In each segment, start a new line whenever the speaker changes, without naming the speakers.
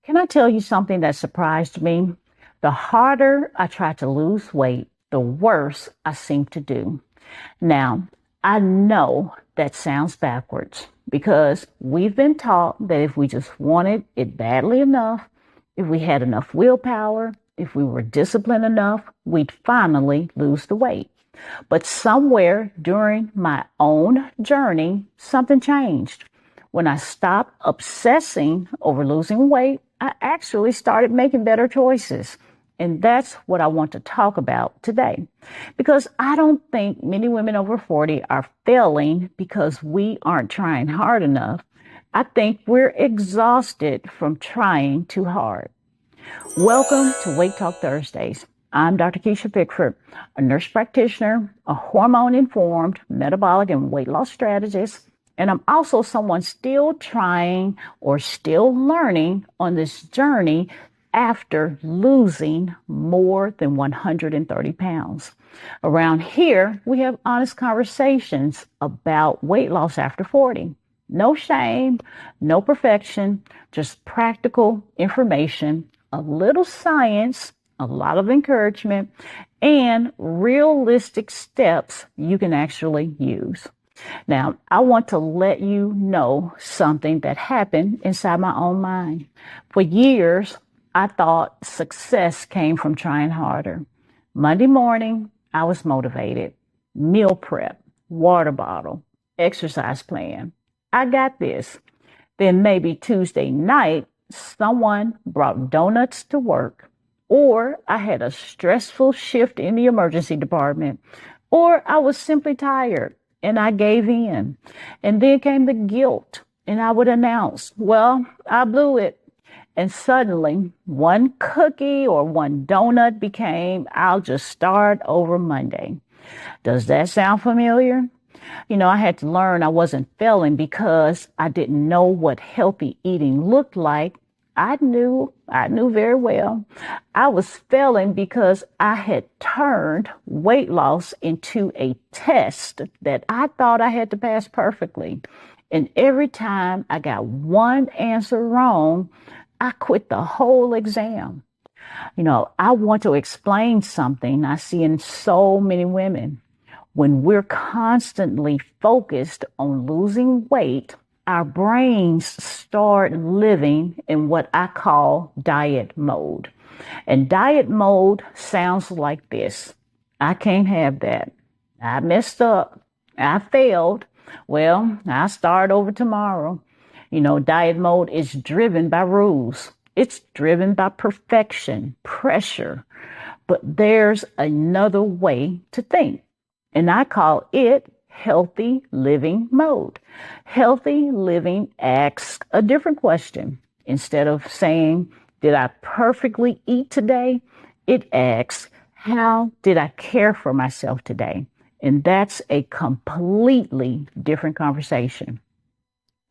Can I tell you something that surprised me? The harder I try to lose weight, the worse I seem to do. Now, I know that sounds backwards because we've been taught that if we just wanted it badly enough, if we had enough willpower, if we were disciplined enough, we'd finally lose the weight. But somewhere during my own journey, something changed. When I stopped obsessing over losing weight, I actually started making better choices. And that's what I want to talk about today. Because I don't think many women over 40 are failing because we aren't trying hard enough. I think we're exhausted from trying too hard. Welcome to Weight Talk Thursdays. I'm Dr. Kisha Pickford, a nurse practitioner, a hormone-informed metabolic and weight loss strategist, and I'm also someone still trying or still learning on this journey after losing more than 130 pounds. Around here, we have honest conversations about weight loss after 40. No shame, no perfection, just practical information, a little science, a lot of encouragement, and realistic steps you can actually use. Now, I want to let you know something that happened inside my own mind. For years, I thought success came from trying harder. Monday morning, I was motivated. Meal prep, water bottle, exercise plan. I got this. Then maybe Tuesday night, someone brought donuts to work, or I had a stressful shift in the emergency department, or I was simply tired and I gave in. And then came the guilt, and I would announce, well, I blew it. And suddenly, one cookie or one donut became, I'll just start over Monday. Does that sound familiar? I had to learn I wasn't failing because I didn't know what healthy eating looked like. I knew very well. I was failing because I had turned weight loss into a test that I thought I had to pass perfectly. And every time I got one answer wrong, I quit the whole exam. I want to explain something I see in so many women. When we're constantly focused on losing weight, our brains start living in what I call diet mode. And diet mode sounds like this. I can't have that. I messed up. I failed. Well, I'll start over tomorrow. Diet mode is driven by rules. It's driven by perfection, pressure. But there's another way to think. And I call it healthy living mode. Healthy living asks a different question. Instead of saying, did I perfectly eat today? It asks, how did I care for myself today? And that's a completely different conversation.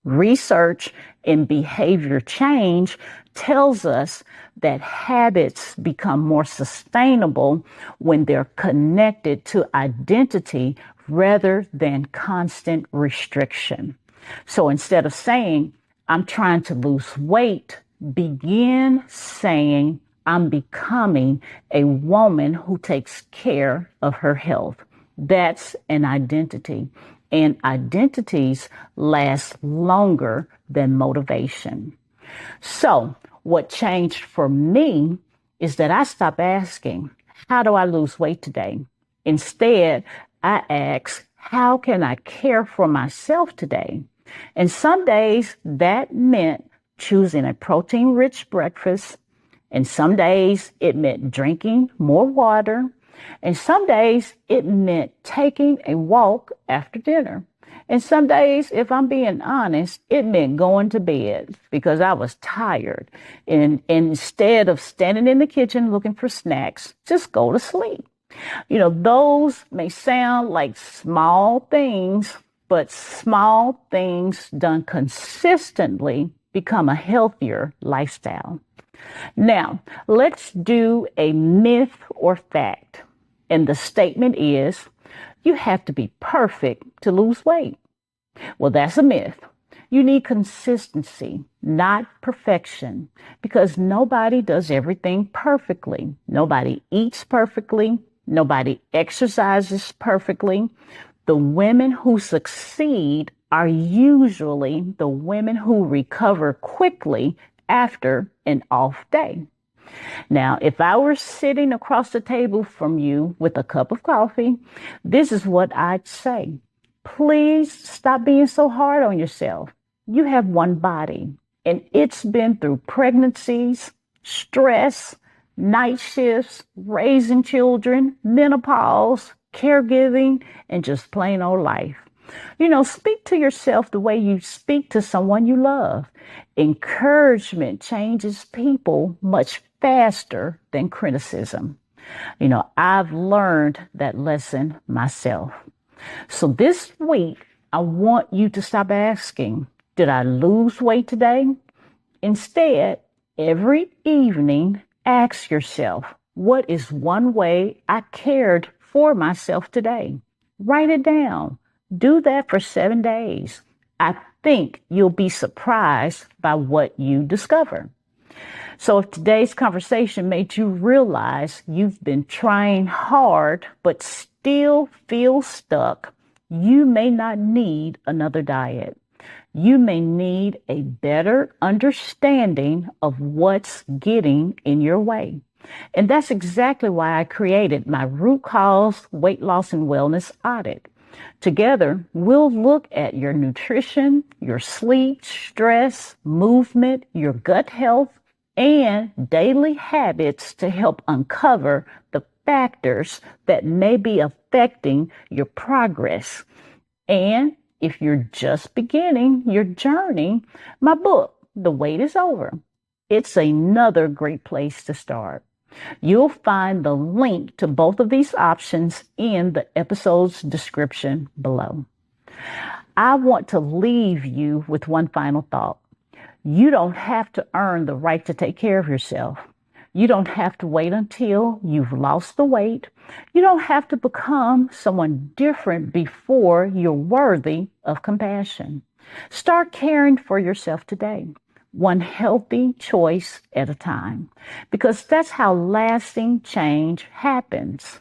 Research in behavior change tells us that habits become more sustainable when they're connected to identity rather than constant restriction. So instead of saying, I'm trying to lose weight, begin saying, I'm becoming a woman who takes care of her health. That's an identity. And identities last longer than motivation. So what changed for me is that I stopped asking, how do I lose weight today? Instead, I ask, how can I care for myself today? And some days that meant choosing a protein-rich breakfast. And some days it meant drinking more water. And some days it meant taking a walk after dinner. And some days, if I'm being honest, it meant going to bed because I was tired. And instead of standing in the kitchen looking for snacks, just go to sleep. Those may sound like small things, but small things done consistently become a healthier lifestyle. Now, let's do a myth or fact. And the statement is, you have to be perfect to lose weight. Well, that's a myth. You need consistency, not perfection, because nobody does everything perfectly. Nobody eats perfectly. Nobody exercises perfectly. The women who succeed are usually the women who recover quickly after an off day. Now, if I were sitting across the table from you with a cup of coffee, this is what I'd say. Please stop being so hard on yourself. You have one body, and it's been through pregnancies, stress, night shifts, raising children, menopause, caregiving, and just plain old life. Speak to yourself the way you speak to someone you love. Encouragement changes people much faster than criticism. I've learned that lesson myself. So this week, I want you to stop asking, did I lose weight today? Instead, every evening, ask yourself, what is one way I cared for myself today? Write it down. Do that for 7 days. I think you'll be surprised by what you discover. So if today's conversation made you realize you've been trying hard but still feel stuck, you may not need another diet. You may need a better understanding of what's getting in your way. And that's exactly why I created my root cause weight loss and wellness audit. Together, we'll look at your nutrition, your sleep, stress, movement, your gut health, and daily habits to help uncover the factors that may be affecting your progress. And if you're just beginning your journey, my book, The Wait is Over, it's another great place to start. You'll find the link to both of these options in the episode's description below. I want to leave you with one final thought. You don't have to earn the right to take care of yourself. You don't have to wait until you've lost the weight. You don't have to become someone different before you're worthy of compassion. Start caring for yourself today, one healthy choice at a time, because that's how lasting change happens.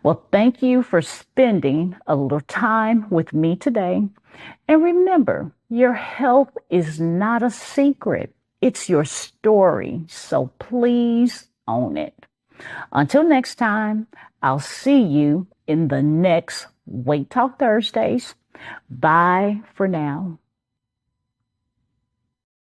Well, thank you for spending a little time with me today. And remember, your health is not a secret. It's your story. So please own it. Until next time, I'll see you in the next Weight Talk Thursdays. Bye for now.